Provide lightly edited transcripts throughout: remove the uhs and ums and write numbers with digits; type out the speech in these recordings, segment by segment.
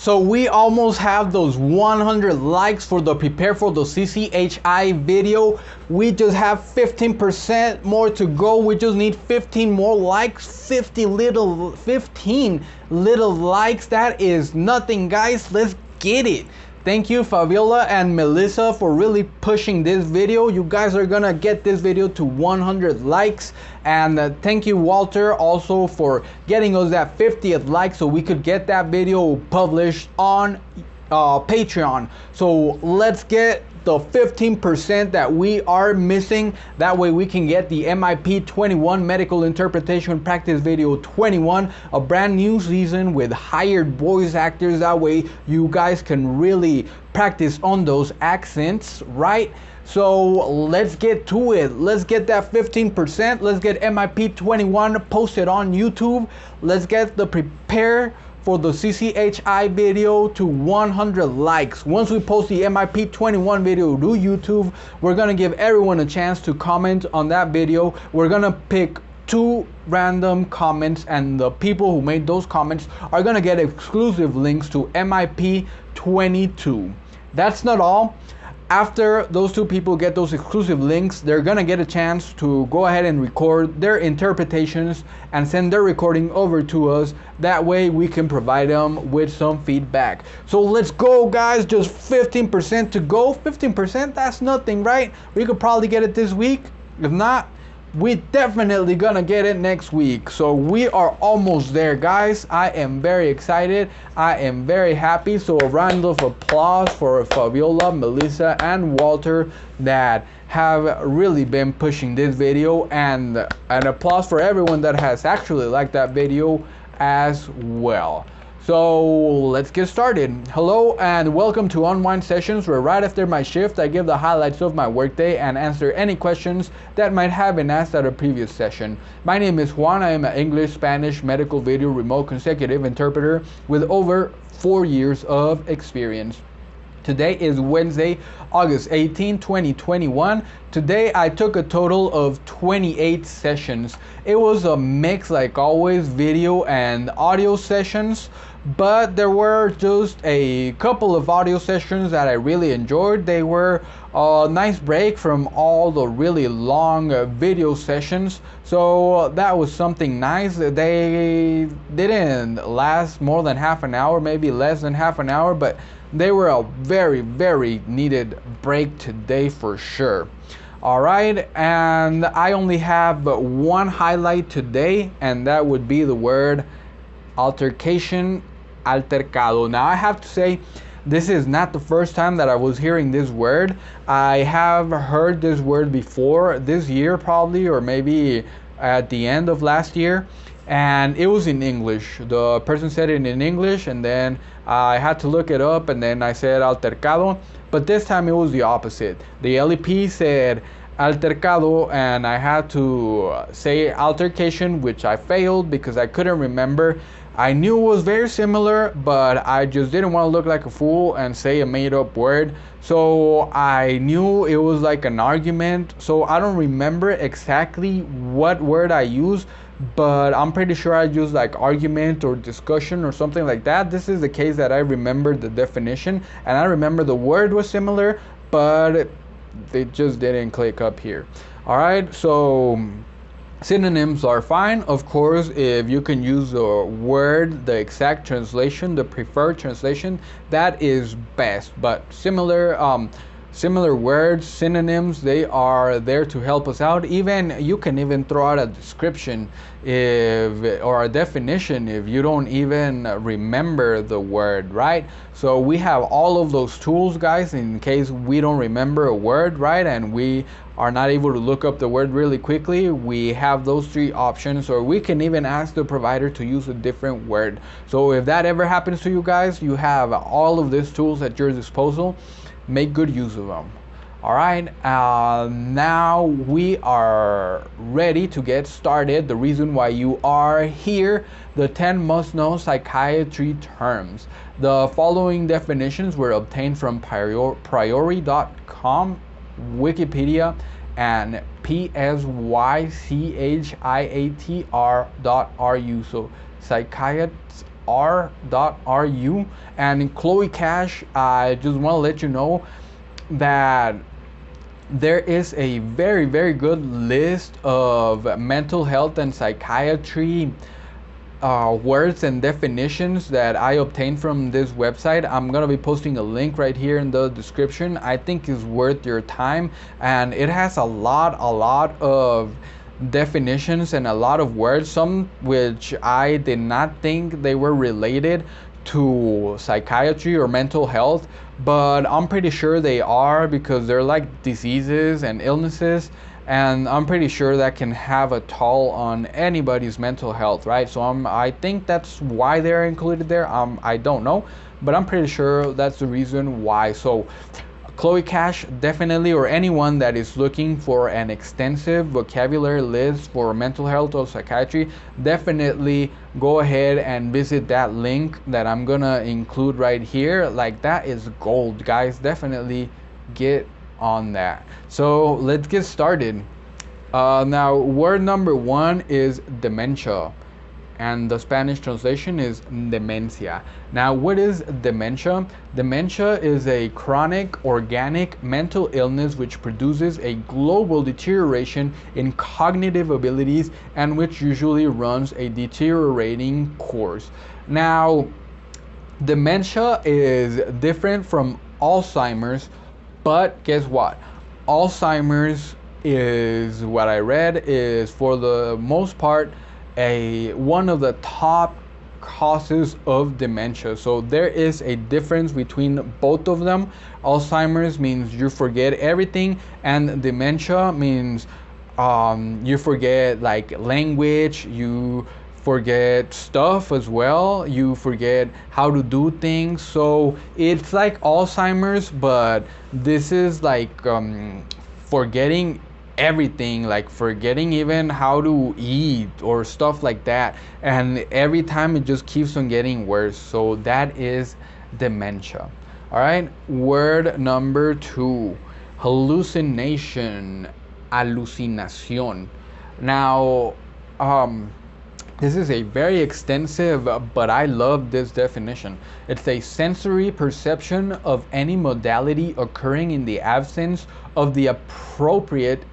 So we almost have those 100 likes for the prepare for the CCHI video. We just have 15% more to go. We just need 15 more likes, 15 little likes. That is nothing, guys. Let's get it. Thank you, Fabiola and Melissa, for really pushing this video. You guys are gonna get this video to 100 likes. And thank you, Walter, also for getting us that 50th like so we could get that video published on Patreon. So let's get the 15% that we are missing. That way we can get the MIP-21 Medical Interpretation Practice Video 21, a brand new season with hired voice actors. That way you guys can really practice on those accents, right? So let's get to it. Let's get that 15%. Let's get MIP-21 posted on YouTube. Let's get the prepare for the CCHI video to 100 likes. Once we post the MIP-21 video to YouTube, we're gonna give everyone a chance to comment on that video. We're gonna pick 2 random comments, and the people who made those comments are gonna get exclusive links to MIP-22. That's not all. After those 2 people get those exclusive links, they're gonna get a chance to go ahead and record their interpretations and send their recording over to us. That way we can provide them with some feedback. So let's go, guys. Just 15% to go. 15%, that's nothing, right? We could probably get it this week. If not, we definitely gonna get it next week. So we are almost there, guys. I am very excited. I am very happy. So a round of applause for Fabiola, Melissa, and Walter that have really been pushing this video, and an applause for everyone that has actually liked that video as well. So let's get started. Hello and welcome to Unwind Sessions, where right after my shift I give the highlights of my workday and answer any questions that might have been asked at a previous session. My name is Juan. I am an English, Spanish, medical video remote consecutive interpreter with over 4 years of experience. Today is Wednesday, August 18, 2021. Today I took a total of 28 sessions. It was a mix, like always, video and audio sessions, but there were just a couple of audio sessions that I really enjoyed. They were a nice break from all the really long video sessions, so that was something nice. They didn't last more than half an hour, maybe less than half an hour, but they were a very, very needed break today for sure. Alright, and I only have one highlight today, and that would be the word altercation, altercado. Now I have to say, this is not the first time that I was hearing this word. I have heard this word before this year probably, or maybe at the end of last year, and it was in English. The person said it in English, and then I had to look it up, and then I said altercado, but this time it was the opposite. The LEP said altercado, and I had to say altercation, which I failed because I couldn't remember. I knew it was very similar, but I just didn't want to look like a fool and say a made-up word. So I knew it was like an argument, so I don't remember exactly what word I used, but I'm pretty sure I used like argument or discussion or something like that. This is the case that I remember the definition, and I remember the word was similar, but they just didn't click up here. Alright, so synonyms are fine, of course. If you can use the word, the exact translation, the preferred translation, that is best. But similar words, synonyms, they are there to help us out. Even you can even throw out a description or a definition if you don't even remember the word, right? So we have all of those tools, guys, in case we don't remember a word, right, and we are not able to look up the word really quickly. We have those 3 options, or we can even ask the provider to use a different word. So if that ever happens to you guys, you have all of these tools at your disposal. Make good use of them. All right, now we are ready to get started. The reason why you are here, the 10 must-know psychiatry terms. The following definitions were obtained from priori.com, Wikipedia, and psychiatr.ru. So psychiatrists And Chloe Cash, I just want to let you know that there is a very, very good list of mental health and psychiatry words and definitions that I obtained from this website. I'm gonna be posting a link right here in the description. I think is worth your time, and it has a lot of definitions and a lot of words, some which I did not think they were related to psychiatry or mental health, but I'm pretty sure they are, because they're like diseases and illnesses, and I'm pretty sure that can have a toll on anybody's mental health, right? So I think that's why they're included there. I don't know, but I'm pretty sure that's the reason why. So Chloe Cash, definitely, or anyone that is looking for an extensive vocabulary list for mental health or psychiatry, definitely go ahead and visit that link that I'm gonna include right here. Like, that is gold, guys. Definitely get on that. So let's get started. Now, word number 1 is dementia, and the Spanish translation is demencia. Now, what is dementia? Dementia is a chronic organic mental illness which produces a global deterioration in cognitive abilities and which usually runs a deteriorating course. Now, dementia is different from Alzheimer's, but guess what? Alzheimer's is, what I read, is for the most part one of the top causes of dementia. So there is a difference between both of them. Alzheimer's means you forget everything, and dementia means you forget like language, you forget stuff as well, you forget how to do things. So it's like Alzheimer's, but this is like forgetting everything, like forgetting even how to eat or stuff like that, and every time it just keeps on getting worse. So that is dementia. All right, word number 2, hallucination, hallucinación. Now this is a very extensive, but I love this definition. It's a sensory perception of any modality occurring in the absence of the appropriate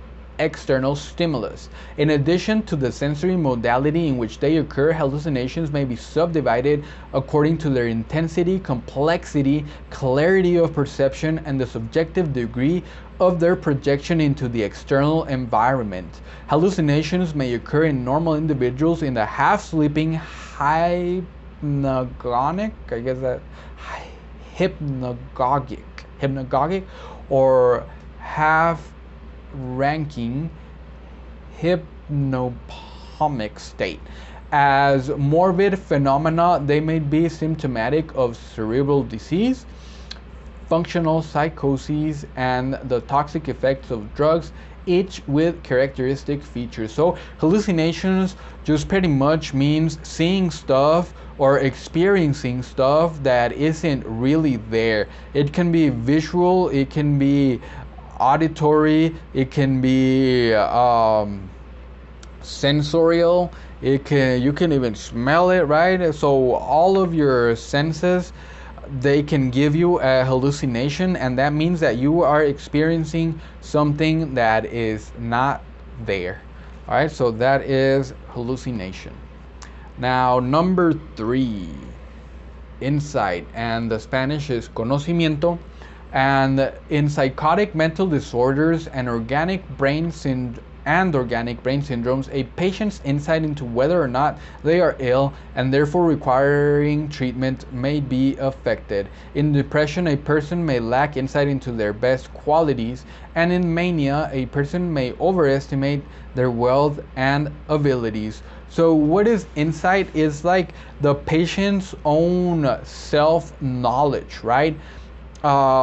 external stimulus. In addition to the sensory modality in which they occur, hallucinations may be subdivided according to their intensity, complexity, clarity of perception, and the subjective degree of their projection into the external environment. Hallucinations may occur in normal individuals in the half-sleeping, hypnagogic, I guess that hypnagogic or half-ranking hypnopompic state. As morbid phenomena, they may be symptomatic of cerebral disease, functional psychoses, and the toxic effects of drugs, each with characteristic features. So hallucinations just pretty much means seeing stuff or experiencing stuff that isn't really there. It can be visual, it can be auditory, it can be sensorial, you can even smell it, right? So all of your senses, they can give you a hallucination, and that means that you are experiencing something that is not there. All right, so that is hallucination. Now, number 3, insight, and the Spanish is conocimiento. And in psychotic mental disorders and organic brain syndromes, a patient's insight into whether or not they are ill and therefore requiring treatment may be affected. In depression, a person may lack insight into their best qualities, and in mania, a person may overestimate their wealth and abilities. So what is insight? Is like the patient's own self-knowledge, right?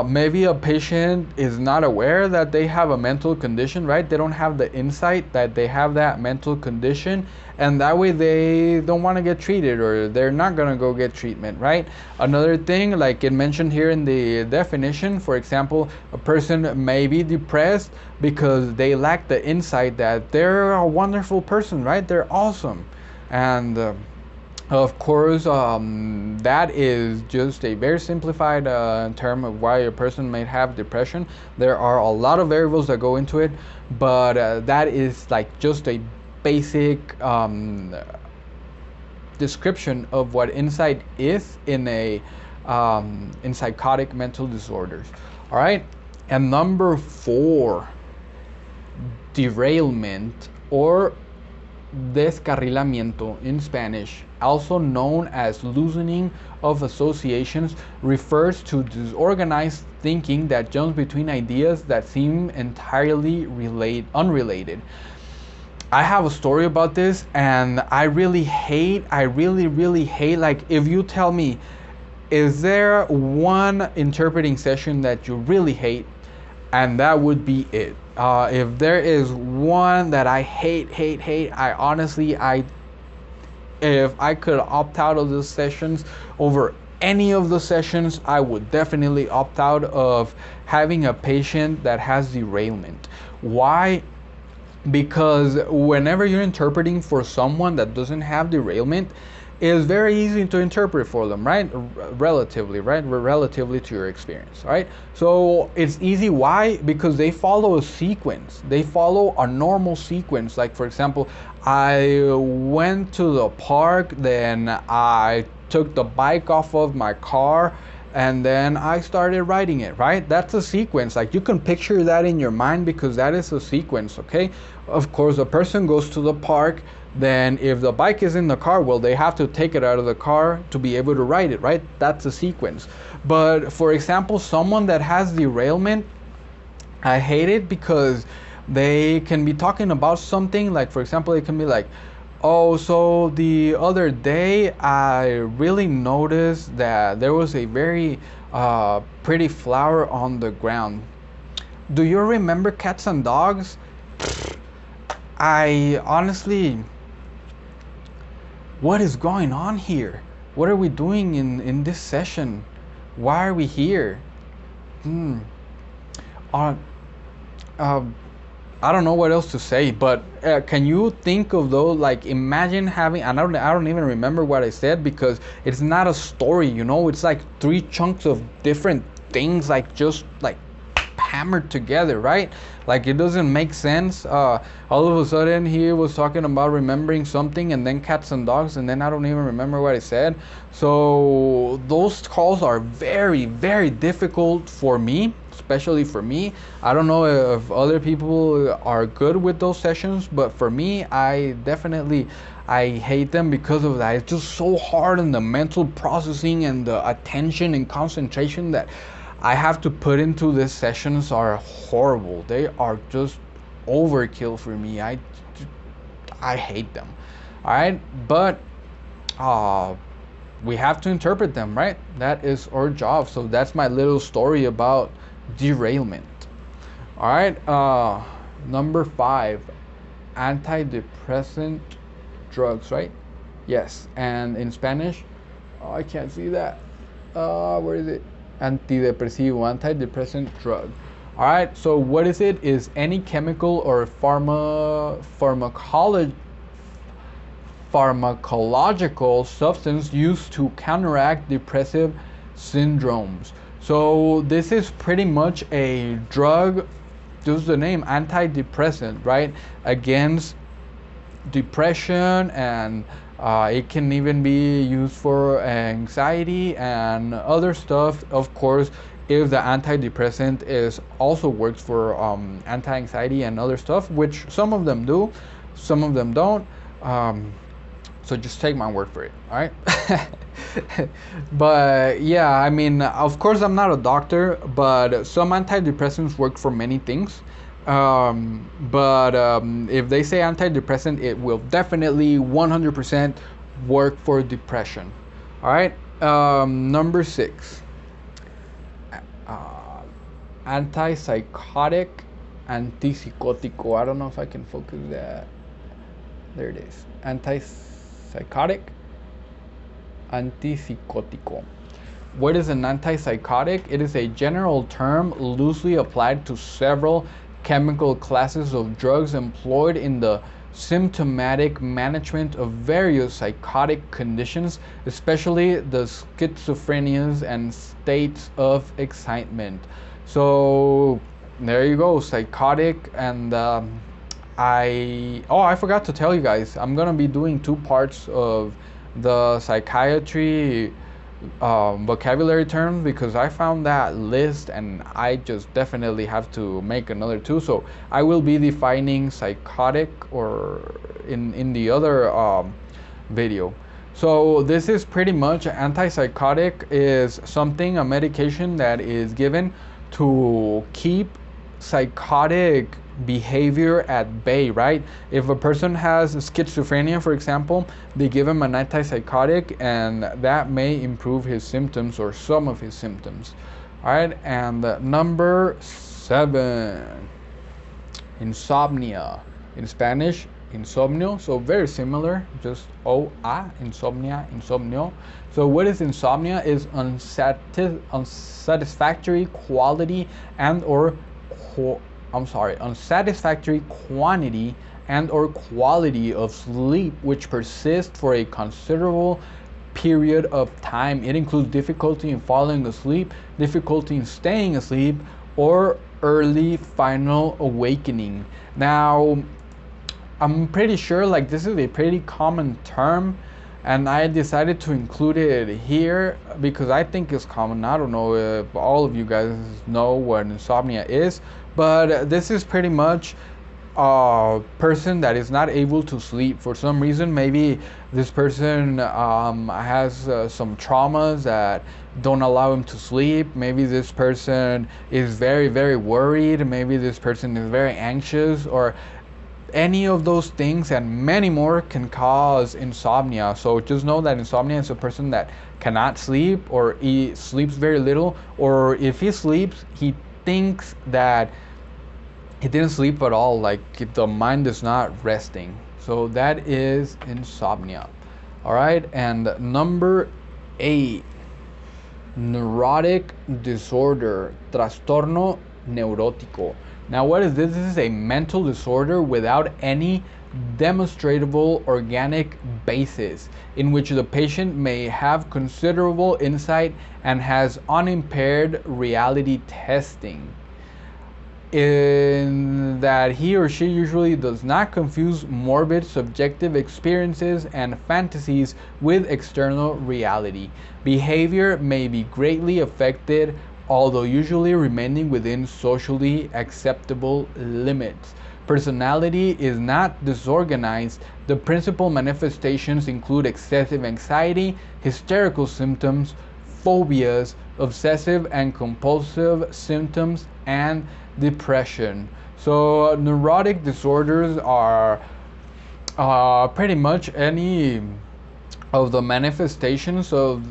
Maybe a patient is not aware that they have a mental condition, right? They don't have the insight that they have that mental condition, and that way they don't want to get treated, or they're not going to go get treatment, right? Another thing, like it mentioned here in the definition, for example, a person may be depressed because they lack the insight that they're a wonderful person, right? They're awesome. And Of course, that is just a very simplified term of why a person may have depression. There are a lot of variables that go into it, but that is like just a basic description of what insight is in psychotic mental disorders. All right, and number 4, derailment or descarrilamiento in Spanish, also known as loosening of associations, refers to disorganized thinking that jumps between ideas that seem entirely unrelated. I have a story about this, and I really hate, like, if you tell me, is there one interpreting session that you really hate? And that would be it. If there is one that I hate, I honestly, if I could opt out of the sessions over any of the sessions, I would definitely opt out of having a patient that has derailment. Why? Because whenever you're interpreting for someone that doesn't have derailment, it's very easy to interpret for them, right? Relatively to your experience, right? So it's easy. Why? Because they follow a sequence. They follow a normal sequence. Like, for example, I went to the park, then I took the bike off of my car, and then I started riding it, right? That's a sequence. Like, you can picture that in your mind because that is a sequence, okay? Of course, a person goes to the park, then if the bike is in the car, well, they have to take it out of the car to be able to ride it, right? That's a sequence. But for example, someone that has derailment, I hate it because they can be talking about something, like, for example, it can be like, oh, so the other day I really noticed that there was a very pretty flower on the ground. Do you remember cats and dogs? I honestly, what is going on here? What are we doing in this session? Why are we here? I don't know what else to say, but can you think of those? Like, imagine having, and I don't even remember what I said because it's not a story, you know. It's like 3 chunks of different things, like just like hammered together, right? Like, it doesn't make sense. All of a sudden he was talking about remembering something, and then cats and dogs, and then I don't even remember what I said. So those calls are very, very difficult for me, especially for me. I don't know if other people are good with those sessions, but for me, I hate them because of that. It's just so hard, and the mental processing and the attention and concentration that I have to put into these sessions are horrible. They are just overkill for me. I hate them. All right, but we have to interpret them, right? That is our job. So that's my little story about derailment. All right, number 5, antidepressant drugs, right? Yes, and in Spanish, oh, I can't see that. Where is it? Antidepressant drug. All right, so what is it? Is any chemical or pharmacological substance used to counteract depressive syndromes. So this is pretty much a drug, just the name, antidepressant, right? Against depression, and it can even be used for anxiety and other stuff. Of course, if the antidepressant is also works for anti-anxiety and other stuff, which some of them do, some of them don't. So just take my word for it, all right? But yeah, I mean, of course, I'm not a doctor, but some antidepressants work for many things. But if they say antidepressant, it will definitely 100% work for depression. All right, number 6, antipsychotic, antipsychotico. I don't know if I can focus that. There it is. Antipsychotic, antipsychotico. What is an antipsychotic? It is a general term loosely applied to several chemical classes of drugs employed in the symptomatic management of various psychotic conditions, especially the schizophrenias and states of excitement. So there you go, psychotic. And I forgot to tell you guys, I'm gonna be doing 2 parts of the psychiatry vocabulary terms, because I found that list and I just definitely have to make another 2. So I will be defining psychotic or in the other video. So this is pretty much antipsychotic is something, a medication that is given to keep psychotic behavior at bay, right? If a person has schizophrenia, for example, they give him an antipsychotic and that may improve his symptoms or some of his symptoms. All right, and number 7, insomnia. In Spanish, insomnio, so very similar, just insomnia, insomnio. So what is insomnia? Is unsatisfactory quality and or unsatisfactory quantity and or quality of sleep which persists for a considerable period of time. It includes difficulty in falling asleep, difficulty in staying asleep, or early final awakening. Now, I'm pretty sure like this is a pretty common term, and I decided to include it here because I think it's common. I don't know if all of you guys know what insomnia is, but this is pretty much a person that is not able to sleep for some reason. Maybe this person has some traumas that don't allow him to sleep. Maybe this person is very, very worried. Maybe this person is very anxious, or any of those things and many more can cause insomnia. So just know that insomnia is a person that cannot sleep, or he sleeps very little, or if he sleeps, he thinks that he didn't sleep at all, like the mind is not resting. So that is insomnia. All right, and number 8, neurotic disorder, trastorno neurótico. Now, what is this? This is a mental disorder without any demonstrable organic basis, in which the patient may have considerable insight and has unimpaired reality testing, in that he or she usually does not confuse morbid subjective experiences and fantasies with external reality. Behavior may be greatly affected, although usually remaining within socially acceptable limits. Personality is not disorganized. The principal manifestations include excessive anxiety, hysterical symptoms, phobias, obsessive and compulsive symptoms, and depression. So neurotic disorders are pretty much any of the manifestations of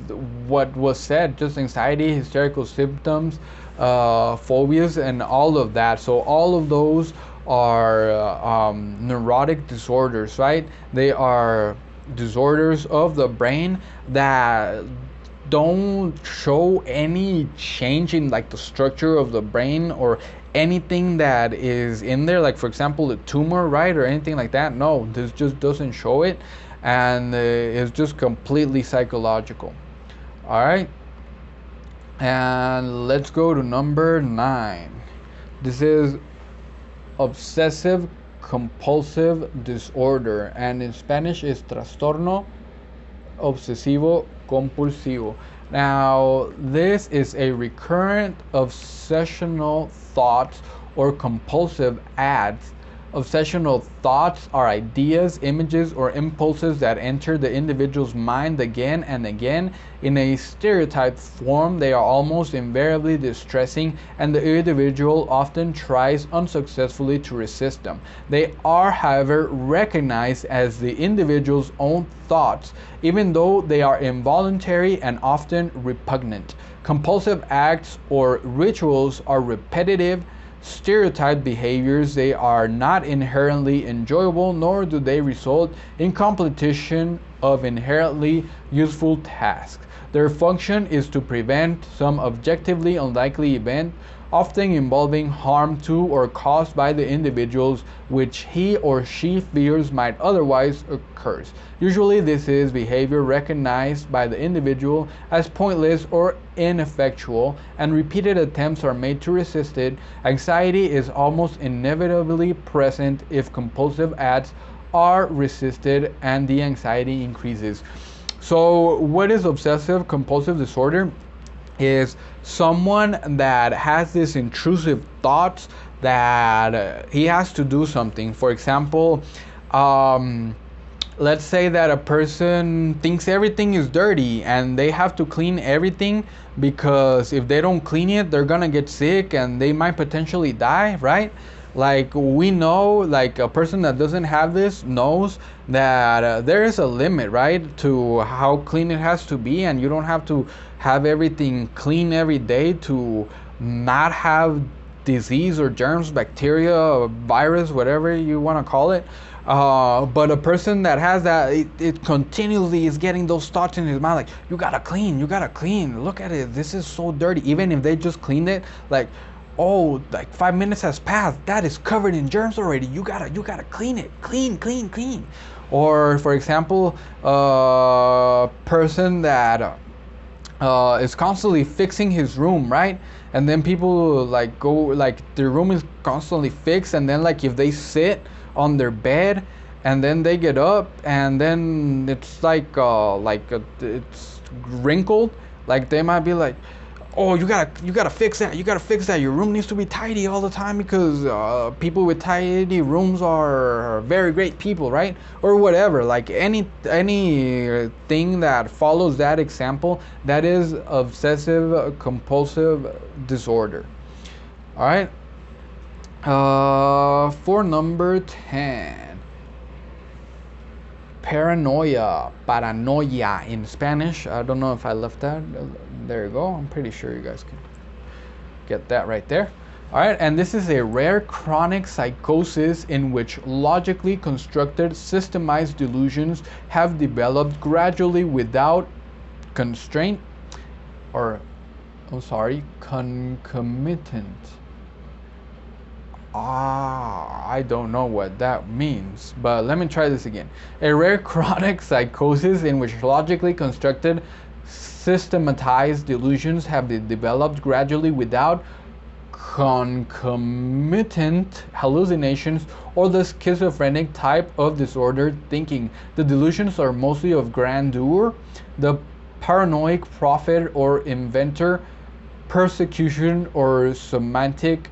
what was said, just anxiety, hysterical symptoms, phobias, and all of that. So all of those are neurotic disorders, right? They are disorders of the brain that don't show any change in like the structure of the brain or anything that is in there, like for example the tumor, right, or anything like that. No, this just doesn't show it, and it's just completely psychological. All right, and let's go to number 9. This is obsessive compulsive disorder, and in Spanish is trastorno obsesivo compulsivo. Now, this is a recurrent obsessional thoughts or compulsive acts. Obsessional thoughts are ideas, images, or impulses that enter the individual's mind again and again in a stereotyped form. They are almost invariably distressing, and the individual often tries unsuccessfully to resist them. They are, however, recognized as the individual's own thoughts, even though they are involuntary and often repugnant. Compulsive acts or rituals are repetitive, stereotyped behaviors. They are not inherently enjoyable, nor do they result in completion of inherently useful tasks. Their function is to prevent some objectively unlikely event, often involving harm to or caused by the individuals which he or she fears might otherwise occur. Usually this is behavior recognized by the individual as pointless or ineffectual, and repeated attempts are made to resist it. Anxiety is almost inevitably present if compulsive acts are resisted and the anxiety increases. So what is obsessive compulsive disorder? Is someone that has this intrusive thoughts that he has to do something. For example, let's say that a person thinks everything is dirty and they have to clean everything, because if they don't clean it, they're gonna get sick and they might potentially die, right? Like, we know, like, a person that doesn't have this knows that there is a limit, right, to how clean it has to be, and you don't have to have everything clean every day to not have disease or germs, bacteria, virus, whatever you want to call it. But a person that has that, it continually is getting those thoughts in his mind, like, you gotta clean, look at it, this is so dirty. Even if they just cleaned it, like, oh, like 5 minutes has passed, that is covered in germs already, you gotta clean it, clean. Or for example, a person that is constantly fixing his room, right? And then people like go, like, their room is constantly fixed, and then like if they sit on their bed and then they get up and then it's like it's wrinkled, like they might be like, oh, you gotta fix that, your room needs to be tidy all the time, because people with tidy rooms are very great people, right? Or whatever, like any thing that follows that example, that is obsessive compulsive disorder. All right. For number 10, paranoia in Spanish. I don't know if I left that. There you go. I'm pretty sure you guys can get that right there. All right, and this is a rare chronic psychosis in which logically constructed systemized delusions have developed gradually without constraint, or concomitant. I don't know what that means, but let me try this again. A rare chronic psychosis in which logically constructed systematized delusions have been developed gradually without concomitant hallucinations or the schizophrenic type of disordered thinking. The delusions are mostly of grandeur, the paranoid prophet or inventor, persecution, or somatic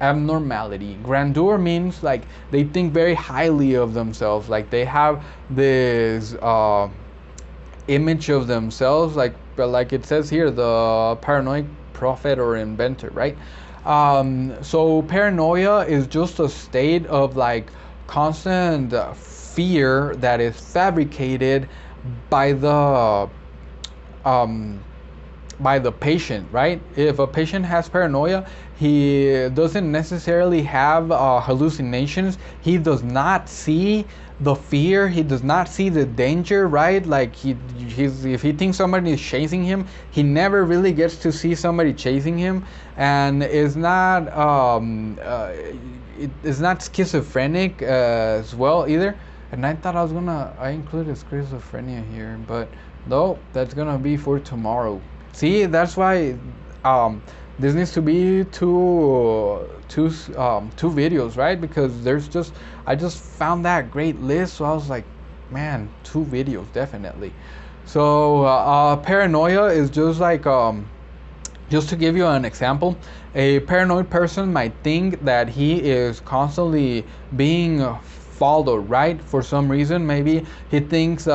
abnormality. Grandeur means like they think very highly of themselves, like they have this image of themselves, like it says here, the paranoid prophet or inventor, right? So paranoia is just a state of like constant fear that is fabricated by the patient, right? If a patient has paranoia, he doesn't necessarily have hallucinations. He does not see the fear. He does not see the danger, right? Like if he thinks somebody is chasing him, he never really gets to see somebody chasing him, and is not it is not schizophrenic as well either. And I thought I included schizophrenia here, but no, that's gonna be for tomorrow. See, that's why this needs to be two videos, right? Because I just found that great list, so I was like, man, 2 videos definitely. So paranoia is just like just to give you an example, a paranoid person might think that he is constantly being followed, right? For some reason, maybe he thinks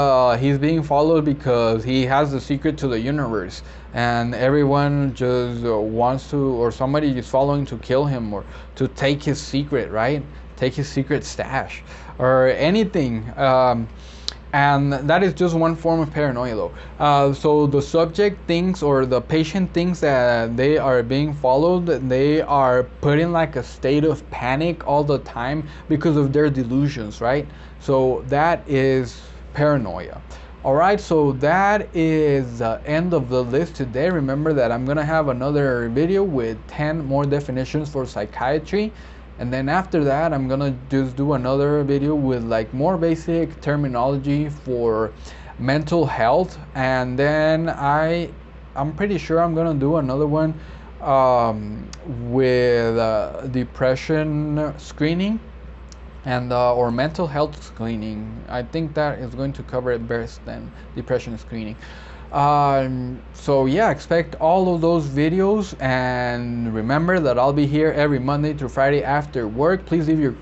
he's being followed because he has the secret to the universe, and everyone just wants to, or somebody is following to kill him or to take his secret, right? Take his secret stash or anything. And that is just one form of paranoia though. So the subject thinks, or the patient thinks, that they are being followed. They are put in like a state of panic all the time because of their delusions, right? So that is paranoia. Alright, so that is the end of the list today. Remember that I'm gonna have another video with 10 more definitions for psychiatry. And then after that, I'm gonna just do another video with like more basic terminology for mental health. And then I'm pretty sure I'm gonna do another one with depression screening and or mental health screening. I think that is going to cover it best than depression screening. So yeah, expect all of those videos, and remember that I'll be here every Monday through Friday after work. Please leave your...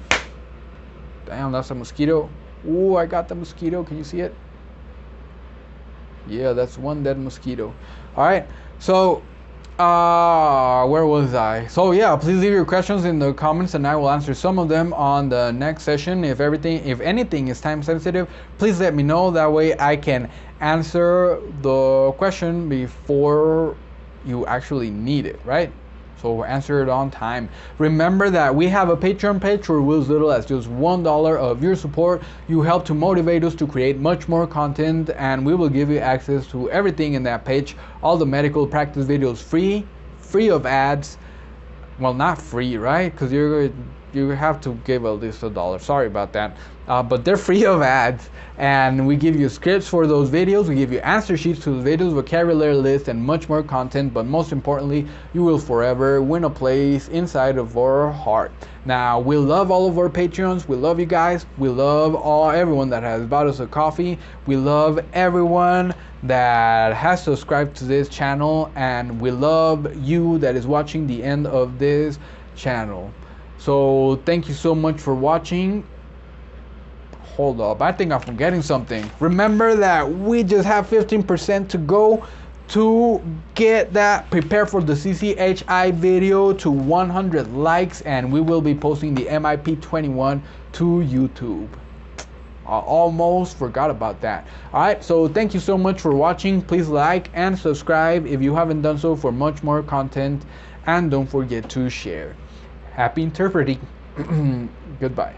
Damn, that's a mosquito. Ooh, I got the mosquito. Can you see it? Yeah, that's one dead mosquito. All right, so where was I? So yeah, please leave your questions in the comments and I will answer some of them on the next session. If anything is time sensitive, please let me know. That way I can answer the question before you actually need it, right? So answer it on time. Remember that we have a Patreon page for as little as just $1 of your support. You help to motivate us to create much more content, and we will give you access to everything in that page. All the medical practice videos free of ads. Well, not free, right? Because you have to give at least $1. Sorry about that. But they're free of ads, and we give you scripts for those videos. We give you answer sheets to the videos, vocabulary list, and much more content. But most importantly, you will forever win a place inside of our heart. Now, we love all of our Patreons. We love you guys. We love everyone that has bought us a coffee. We love everyone that has subscribed to this channel, and we love you that is watching the end of this channel. So thank you so much for watching. Hold up, I think I'm forgetting something. Remember that we just have 15% to go to get that prepare for the CCHI video to 100 likes, and we will be posting the pt.1 to YouTube. Almost forgot about that. Alright, so thank you so much for watching. Please like and subscribe if you haven't done so for much more content, and don't forget to share. Happy interpreting. Goodbye.